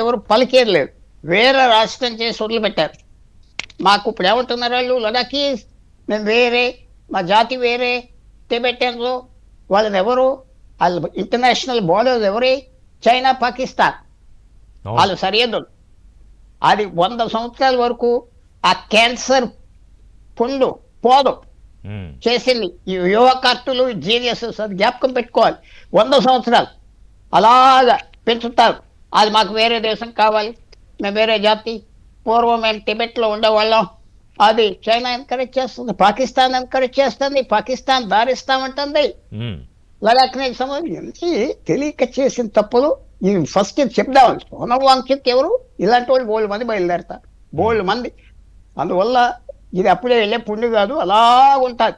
ఎవరు పలికేది లేదు. వేరే రాష్ట్రం చేసి వదిలిపెట్టారు. మాకు ఇప్పుడు ఏమంటున్నారు వాళ్ళు, లడాఖీ మేము వేరే, మా జాతి వేరే, టిబెటన్స్ వాళ్ళని ఎవరు, వాళ్ళు ఇంటర్నేషనల్ బోర్డర్స్ ఎవరి, చైనా పాకిస్తాన్ వాళ్ళు సరిహద్దులు. అది 100 సంవత్సరాల వరకు ఆ క్యాన్సర్ పుండు పోదు చేసింది ఈ యువకర్తులు, జీనియసెస్. అది జ్ఞాపకం పెట్టుకోవాలి. 100 సంవత్సరాలు అలాగా పెంచుతారు. అది మాకు వేరే దేశం కావాలి, మేము వేరే జాతి, పూర్వం మేము టిబెట్లో ఉండేవాళ్ళం, అది చైనా ఎంకరేజ్ చేస్తుంది, పాకిస్తాన్ ఎంకరేజ్ చేస్తుంది, పాకిస్తాన్ దారిస్తామంటుంది. లడాఖ్కి సంబంధించి తెలియక చేసిన తప్పులు ఇది ఫస్ట్ ఇది చెప్దాం. సోనం వాంగ్చుక్ ఎవరు, ఇలాంటి వాళ్ళు బోల్డ్ మంది బయలుదేరతారు, బోల్డ్ మంది. అందువల్ల ఇది అప్పుడే వెళ్ళే పుండు కాదు, అలాగుంటుంది.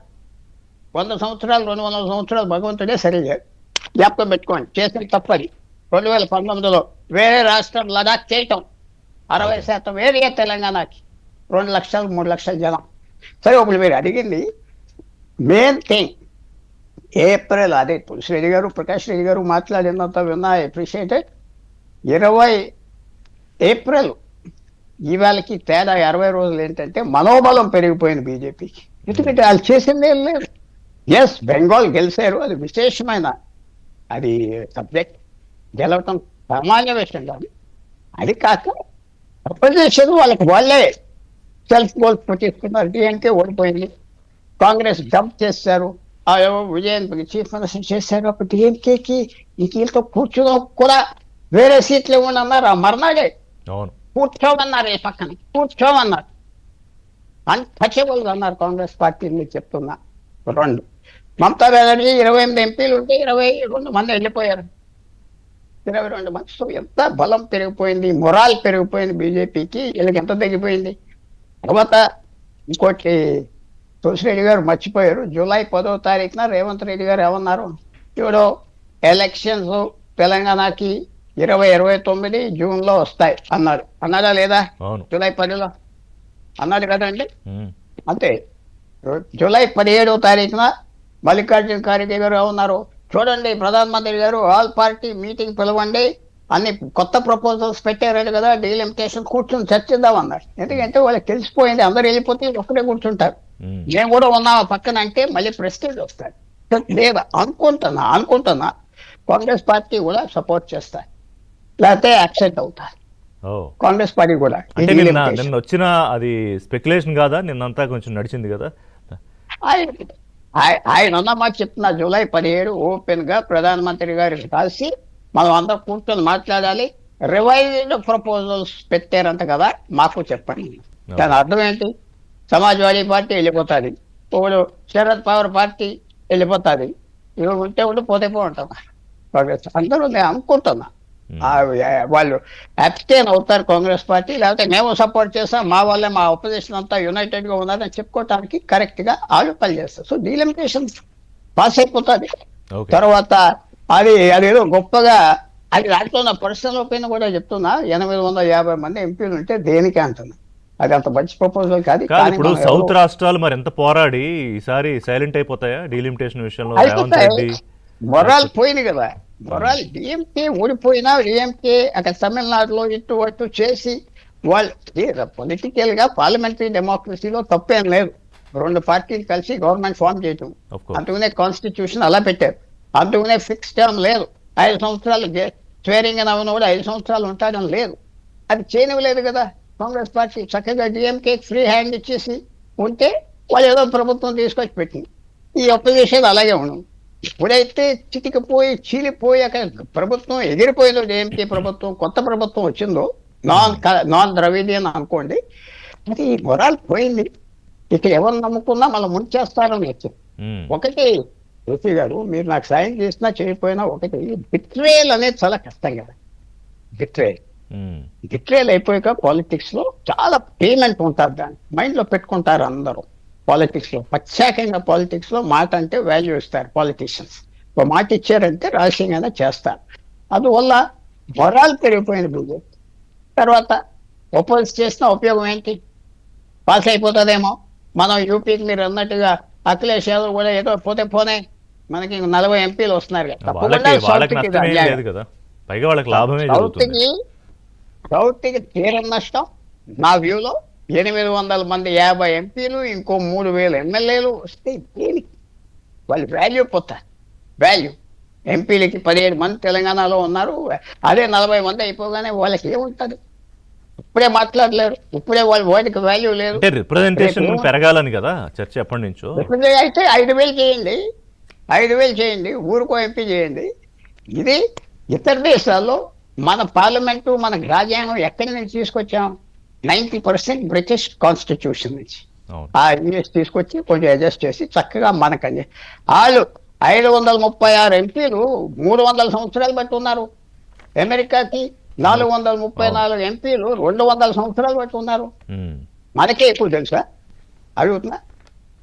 100 సంవత్సరాలు 200 సంవత్సరాలు భగవంతుడే సరిగా జ్ఞాపకం పెట్టుకోండి. చేసిన తప్పది 2019లో వేరే రాష్ట్రం లడాఖ్ చేయటం. 60% ఏరియా తెలంగాణకి, 2 లక్షలు 3 లక్షల జనం. సరే, ఒకళ్ళు మీరు అడిగింది మెయిన్ థింగ్ ఏప్రిల్, అదే తులసిరెడ్డి గారు, ప్రకాష్ రెడ్డి గారు మాట్లాడినంత విన్నా, అప్రిషియేటెడ్. 20 ఏప్రిల్ ఇవాళకి తేడా 20 రోజులు ఏంటంటే మనోబలం పెరిగిపోయింది బీజేపీకి. ఎందుకంటే వాళ్ళు చేసింది ఏం లేదు. ఎస్, బెంగాల్ గెలిచారు, అది విశేషమైన అది సబ్జెక్ట్. గెలవటం సామాన్య విషయం కాదు. అది కాక అపోజిషన్ వాళ్ళే సెల్ఫ్ గోల్ తీసుకున్నారు. డిఎంకే ఓడిపోయింది, కాంగ్రెస్ డంప్ చేశారు, విజయన్ చీఫ్ మినిస్టర్ చేశారు. అప్పుడు డిఎంకేకి వీళ్ళతో కూర్చుని కూడా వేరే సీట్లు ఇవ్వండి అన్నారు. ఆ మర్నాడే కూర్చోమన్నారు, ఏ పక్కన కూర్చోమన్నారు. అన్టచబుల్ అన్నారు కాంగ్రెస్ పార్టీని. చెప్తున్నా 2 మమతా బెనర్జీ 28 ఎంపీలు ఉంటే 22 మంది వెళ్ళిపోయారు. 22 మంది. సో ఎంత బలం పెరిగిపోయింది, మొరాల్ పెరిగిపోయింది బీజేపీకి. వీళ్ళకి ఎంత తగ్గిపోయింది. తర్వాత ఇంకోటి తులసిరెడ్డి గారు మర్చిపోయారు. జూలై 10వ తారీఖున రేవంత్ రెడ్డి గారు ఏమన్నారు, ఇప్పుడు ఎలక్షన్స్ తెలంగాణకి 2029 జూన్లో వస్తాయి అన్నారు. అన్నారా లేదా? జూలై 10లో అన్నారు కదండి. అంతే. జూలై 17వ తారీఖున మల్లికార్జున ఖార్గే గారు ఏమన్నారు, చూడండి ప్రధానమంత్రి గారు ఆల్ పార్టీ మీటింగ్ పిలవండి, అన్ని కొత్త ప్రపోజల్స్ పెట్టారు కదా, డీలిమిటేషన్ కూర్చొని చర్చిద్దాం అన్నారు. ఎందుకంటే వాళ్ళకి తెలిసిపోయింది అందరు వెళ్ళిపోతే ఒక్కడే కూర్చుంటారు, మేము కూడా ఉన్నాం పక్కన అంటే మళ్ళీ ప్రెస్టేజ్ వస్తారు. లేదా అనుకుంటున్నా కాంగ్రెస్ పార్టీ కూడా సపోర్ట్ చేస్తారు, లేకపోతే యాక్సెప్ట్ అవుతారు కాంగ్రెస్ పార్టీ కూడా. నిన్న వచ్చిన అది స్పెక్యులేషన్ కాదా, నిన్నంతా కొంచెం నడిచింది కదా. ఆయన మాట చెప్తున్నా, జూలై 17 ఓపెన్ గా ప్రధానమంత్రి గారికి కలిసి మనం అందరం కూర్చొని మాట్లాడాలి. రివైజ్డ్ ప్రపోజల్స్ పెట్టారంట కదా, మాకు చెప్పండి. దాని అర్థం ఏంటి? సమాజ్వాదీ పార్టీ వెళ్ళిపోతుంది, ఇప్పుడు శరద్ పవార్ పార్టీ వెళ్ళిపోతుంది, ఇవి ఉంటే పోతే ఉంటాం. అందరూ నేను అనుకుంటున్నా వాళ్ళు అబ్స్టైన్ అవుతారు కాంగ్రెస్ పార్టీ, లేకపోతే మేము సపోర్ట్ చేస్తాం, మా వాళ్ళే మా అపోజిషన్ అంతా యునైటెడ్ గా ఉన్నారని చెప్పుకోవటానికి కరెక్ట్ గా ఆలోచనలు చేస్తారు. సో డీలిమిటేషన్ పాస్ అయిపోతుంది. తర్వాత అదేదో గొప్పగా అది దాంట్లో నా పర్సనల్ ఒపీనియన్ కూడా చెప్తున్నా, 850 మంది ఎంపీలు ఉంటే దేనికి అంటున్నా, అది అంత మంచి ప్రపోజల్ కాదు. ఇప్పుడు సౌత్ రాష్ట్రాలు మరి ఎంత పోరాడి ఈసారి సైలెంట్ అయిపోతాయా డీలిమిటేషన్ విషయంలో? మొరాల్ పోయింది కదా, మొరాల్. డిఎంకే ఓడిపోయినా డిఎంకే అక్కడ తమిళనాడులో ఇటు అటు చేసి వాళ్ళు పొలిటికల్ గా పార్లమెంటరీ డెమోక్రసీలో తప్పేం లేదు. 2 పార్టీలు కలిసి గవర్నమెంట్ ఫామ్ చేయటం, అందుకనే కాన్స్టిట్యూషన్ అలా పెట్టారు. అందుకనే ఫిక్స్ టర్మ్ లేదు, 5 సంవత్సరాలు స్వేరింగ్ అని అవును కూడా 5 సంవత్సరాలు ఉంటాడని లేదు. అది చేయనివ్వలేదు కదా కాంగ్రెస్ పార్టీ. చక్కగా డిఎంకే ఫ్రీ హ్యాండ్ ఇచ్చేసి ఉంటే వాళ్ళు ఏదో ప్రభుత్వం తీసుకొచ్చి పెట్టింది. ఈ అపోజిషన్ అలాగే ఉండదు. ఎప్పుడైతే చితికిపోయి చీలిపోయి అక్కడ ప్రభుత్వం ఎగిరిపోయిందో, డిఎంకే ప్రభుత్వం కొత్త ప్రభుత్వం వచ్చిందో, నాన్ ద్రవిడియన్ అనుకోండి, అది మొరాల్ పోయింది. ఇక్కడ ఎవరు నమ్ముకున్నా మనం ముంచేస్తారని వచ్చింది. ఒకటి రుచి గారు, మీరు నాకు సాయం చేసినా చేయకపోయినా, ఒకటి బిట్రేయల్ అనేది చాలా కష్టం కదా. బిట్రేయల్ అయిపోయాక పాలిటిక్స్ లో చాలా పేమెంట్ ఉంటుంది, దాన్ని మైండ్ లో పెట్టుకుంటారు అందరూ. పాలిటిక్స్ లో ప్రత్యేకంగా పాలిటిక్స్ లో మాట అంటే వాల్యూ ఇస్తారు పాలిటీషియన్స్. ఒక మాట ఇచ్చారంటే రహస్యంగానే చేస్తారు. అందువల్ల మొరాల్ పెరిగిపోయింది బీజేపీ. తర్వాత ఒపోజ్ చేసిన ఉపయోగం ఏంటి? పాస్ అయిపోతుందేమో. మనం యూపీకి మీరు అన్నట్టుగా అఖిలేష్ యాదవ్ కూడా ఏదో పోతే మనకి 40 ఎంపీలు వస్తున్నారు కదా, వాళ్ళకి నష్టమే లేదు కదా, పైగా వాళ్ళకి లాభమే జరుగుతుంది. సౌత్కి తీరం నష్టం. నా వ్యూలో 800 మంది 50 ఎంపీలు, ఇంకో 3000 ఎమ్మెల్యేలు వస్తే దేనికి? వాళ్ళు వాల్యూ పోతారు. వాల్యూ ఎంపీలకి 17 మంది తెలంగాణలో ఉన్నారు. అదే 40 మంది అయిపోగానే వాళ్ళకి ఏముంటుంది? ఇప్పుడే మాట్లాడలేరు. ఇప్పుడే వాళ్ళ ఓటికి వాల్యూ లేదు. అంటే రిప్రజెంటేషన్ పెరగాలని కదా చర్చ ఎప్పటి నుంచో. అయితే 5,000 చేయండి, 5,000 చేయండి, ఊరికో ఎంపీ చేయండి. ఇది ఇతర దేశాల్లో మన పార్లమెంటు, మన రాజ్యాంగం ఎక్కడి నుంచి తీసుకొచ్చాం? 90% బ్రిటిష్ కాన్స్టిట్యూషన్ నుంచి ఆ యూఎస్ తీసుకొచ్చి కొంచెం అడ్జస్ట్ చేసి చక్కగా మనకని వాళ్ళు 536 ఎంపీలు 300 సంవత్సరాలు బట్టి ఉన్నారు. అమెరికాకి 434 ఎంపీలు 200 సంవత్సరాలు బట్టి ఉన్నారు. మనకే ఎక్కువ తెలుసా? అడుగుతున్నా.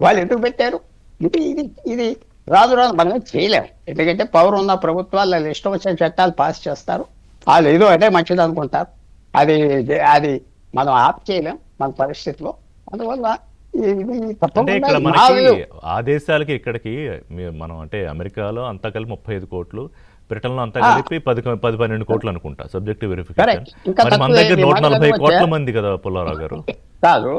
వాళ్ళు ఎందుకు పెట్టారు? ఇది ఇది ఇది రాదు మనమే చేయలేము. ఎందుకంటే పవర్ ఉన్న ప్రభుత్వాలు వాళ్ళు ఇష్టం వచ్చిన చట్టాలు పాస్ చేస్తారు. వాళ్ళు ఏదో అదే మంచిది అనుకుంటారు. అది అది మనం ఆప్ చేయలేం మన పరిస్థితిలో. అందువల్ల అంటే ఇక్కడ మనకి ఆ దేశాలకి ఇక్కడికి మనం అంటే అమెరికాలో అంతా కలిపి 35 కోట్లు, బ్రిటన్లో అంతా కలిపి 10-12 కోట్లు అనుకుంటా సబ్జెక్టివ్ వెరిఫికేషన్. మన దగ్గర 140 కోట్ల మంది కదా పుల్లారావు గారు. కాదు,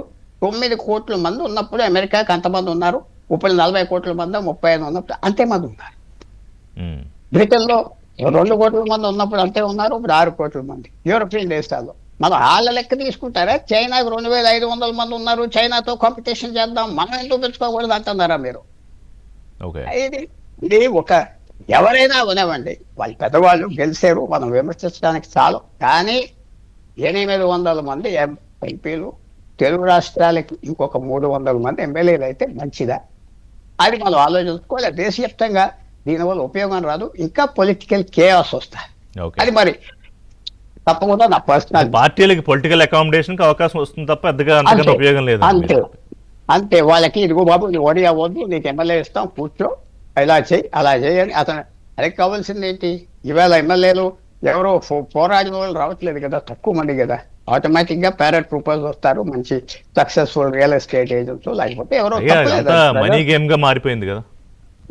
9 కోట్ల మంది ఉన్నప్పుడు అమెరికాకి అంతమంది ఉన్నారు. ఇప్పుడు 40 కోట్ల మంది, 35 ఉన్నప్పుడు అంతే మంది ఉన్నారు. బ్రిటన్లో 2 కోట్ల మంది ఉన్నప్పుడు అంతే ఉన్నారు. ఇప్పుడు 6 కోట్ల మంది. యూరోపియన్ దేశాల్లో మనం వాళ్ళ లెక్క తీసుకుంటారా? చైనాకు 2,500 మంది ఉన్నారు. చైనాతో కాంపిటీషన్ చేద్దాం, మనం ఎందుకు పెంచుకోకూడదు అంటున్నారా మీరు? ఇది ఒక ఎవరైనా ఉనేవండి, వాళ్ళు పెద్దవాళ్ళు గెలిచారు, మనం విమర్శించడానికి చాలు. కానీ 800 మంది ఎంపీలు, తెలుగు రాష్ట్రాలకి ఇంకొక 300 మంది ఎమ్మెల్యేలు అయితే మంచిదా? అది మనం ఆలోచించుకోవాలి. దేశవ్యాప్తంగా దీనివల్ల ఉపయోగం రాదు, ఇంకా పొలిటికల్ కేయాస్ వస్తాయి. అది మరి తప్పకుండా నా పర్సనల్. పార్టీలకి పొలిటికల్ అకామిడేషన్ కి అవకాశం వస్తుంది తప్ప పెద్దగా ఉపయోగం లేదు. అంతే వాళ్ళకి ఇదిగో బాబు నీ ఓడి అవ్వద్దు, నీకు ఎమ్మెల్యే ఇస్తాం, కూర్చో, ఇలా చేయి అలా చేయని అతను. అదే కావాల్సింది ఏంటి? ఇవాళ ఎమ్మెల్యేలు ఎవరో పోరాడిన వాళ్ళు రావట్లేదు కదా, తక్కువ మంది కదా. ఆటోమేటిక్ గా ప్యారెట్ ప్రూపర్స్ వస్తారు, మంచి సక్సెస్ఫుల్ రియల్ ఎస్టేట్ ఏజెంట్స్, లేకపోతే ఎవరో మనీ గేమ్ గా మారిపోయింది కదా,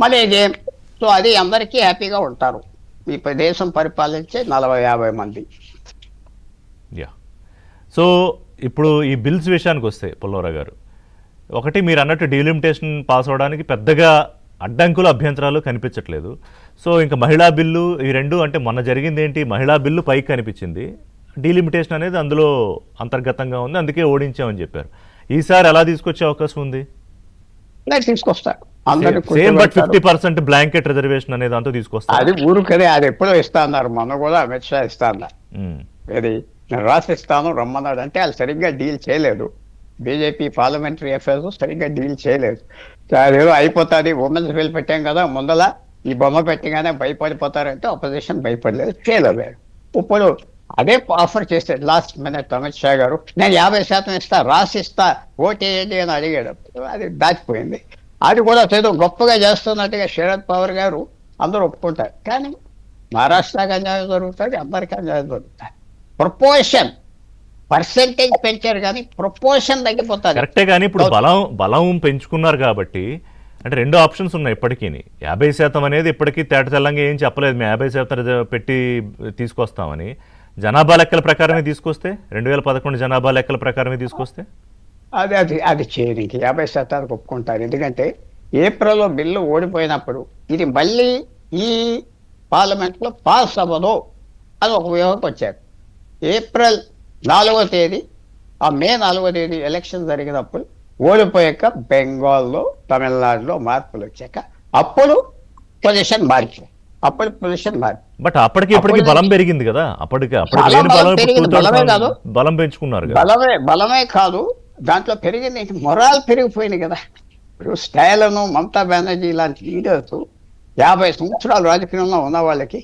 మనీ గేమ్. సో అది అందరికీ హ్యాపీగా ఉంటారు. ఈ దేశం పరిపాలించే 40-50 మంది. సో ఇప్పుడు ఈ బిల్స్ విషయానికి వస్తే పుల్లారావు గారు, ఒకటి మీరు అన్నట్టు డీలిమిటేషన్ పాస్ అవడానికి పెద్దగా అడ్డంకులు, అభ్యంతరాలు కనిపించట్లేదు. సో ఇంకా మహిళా బిల్లు, ఈ రెండు అంటే మొన్న జరిగింది ఏంటి? మహిళా బిల్లు పైకి కనిపించింది, డీలిమిటేషన్ అనేది అందులో అంతర్గతంగా ఉంది, అందుకే ఓడించామని చెప్పారు. ఈసారి ఎలా తీసుకొచ్చే అవకాశం ఉంది? తీసుకొస్తారు. సేమ్ బట్ 50% బ్లాంకెట్ రిజర్వేషన్ అనేది అంతా తీసుకొస్తారు. అది ఊరుకనే, అది ఎప్పుడో ఇస్తా అన్నారు. మొన్న కూడా అమిత్ షా ఇస్తా అన్నారు. ఇది నేను రాసిస్తాను రమ్మన్నాడు అంటే వాళ్ళు సరిగ్గా డీల్ చేయలేదు. బీజేపీ పార్లమెంటరీ అఫైర్స్ సరిగ్గా డీల్ చేయలేదు. అదేదో అయిపోతుంది, ఉమెన్స్ బిల్ పెట్టాం కదా ముందల, ఈ బొమ్మ పెట్టగానే భయపడిపోతారంటే అపోజిషన్ భయపడలేదు, చేయలేదు. ఇప్పుడు అదే ఆఫర్ చేశాడు లాస్ట్ మినిట్ అమిత్ షా గారు. నేను 50% ఇస్తా, రాసిస్తా, ఓటేయండి అని అడిగాడు. అది దాచిపోయింది. అది కూడా ఏదో గొప్పగా చేస్తున్నట్టుగా శరద్ పవార్ గారు అందరూ ఒప్పుకుంటారు. కానీ మహారాష్ట్రకి అన్యాయం జరుగుతుంది, అందరికీ అన్యాయం జరుగుతుంది. ప్రపోర్షన్ పర్సెంటేజ్ పెంచారు కానీ ప్రపోర్షన్ తగ్గిపోతుంది. కరెక్టే. కానీ ఇప్పుడు బలం పెంచుకున్నారు కాబట్టి అంటే 2 ఆప్షన్స్ ఉన్నాయి ఇప్పటికీ. 50% అనేది ఇప్పటికీ తేట తెల్లంగా ఏం చెప్పలేదు, మేము 50% పెట్టి తీసుకొస్తామని. జనాభా లెక్కల ప్రకారమే తీసుకొస్తే, 2011 జనాభా లెక్కల ప్రకారమే తీసుకొస్తే అది చేయదు. 50% ఒప్పుకుంటారు. ఎందుకంటే ఏప్రిల్లో బిల్లు ఓడిపోయినప్పుడు ఇది మళ్ళీ ఈ పార్లమెంట్లో పాస్ అవ్వదు అది ఒక వ్యూహంకి వచ్చారు. ఏప్రిల్ 4వ తేదీ, ఆ మే 4వ తేదీ ఎలక్షన్ జరిగినప్పుడు ఓడిపోయాక బెంగాల్లో, తమిళనాడులో మార్పులు వచ్చాక అప్పుడు పొజిషన్ మారిపోయింది. బట్ అప్పటికి ఇప్పటికి బలం పెరిగింది కదా. బలం పెంచుకున్నారు. బలమే కాదు, దాంట్లో పెరిగింది మొరాల్ పెరిగిపోయింది కదా. ఇప్పుడు స్టాలిన్, మమతా బెనర్జీ లాంటి లీడర్స్ 50 సంవత్సరాలు రాజకీయంలో ఉన్న వాళ్ళకి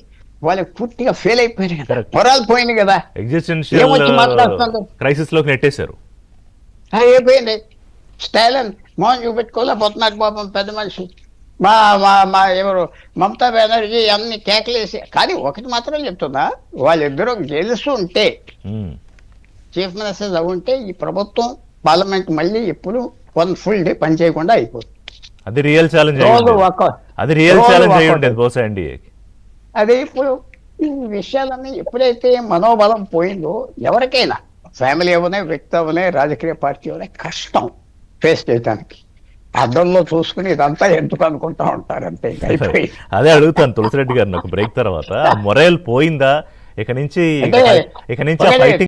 పూర్తిగా ఫెయిల్ అయిపోయింది కదా, మొరాల్ పోయింది కదా, క్రైసిస్ లోకి నెట్టేశారు. అయిపోయింది. స్టాలిన్ మోహన్ చూపెట్టుకోలేకపోతున్నాడు పాపం, పెద్ద మనిషి. మా ఎవరు మమతా బెనర్జీ అన్ని కేకలేసి. కానీ ఒకటి మాత్రం చెప్తున్నా, వాళ్ళిద్దరూ గెలుస్తుంటే, చీఫ్ మినిస్టర్స్ అవుంటే ఈ ప్రభుత్వం పార్లమెంట్ మళ్ళీ ఎప్పుడు 1 full day పని చేయకుండా అయిపోతుంది. అది రియల్ ఛాలెంజ్ అయ్యి ఉండేది బహుశా ఎన్డీఏకి. అదే ఇప్పుడు ఈ విషయాలన్నీ ఎప్పుడైతే మనోబలం పోయిందో ఎవరికైనా ఫ్యామిలీ అవనే, వ్యక్తి అవనే, రాజకీయ పార్టీ అవనే కష్టం ఫేస్ చేయడానికి. అద్దంలో చూసుకుని ఇదంతా ఎందుకు అనుకుంటా ఉంటారు అంతే, ఇంకా అయిపోయి. అదే అడుగుతాను తులసిరెడ్డి గారిని ఒక బ్రేక్ తర్వాత, మొరైల్ పోయిందా ఇక నుంచి? అంటే ఇక నుంచి ఆ ఒకటే ఫైటింగ్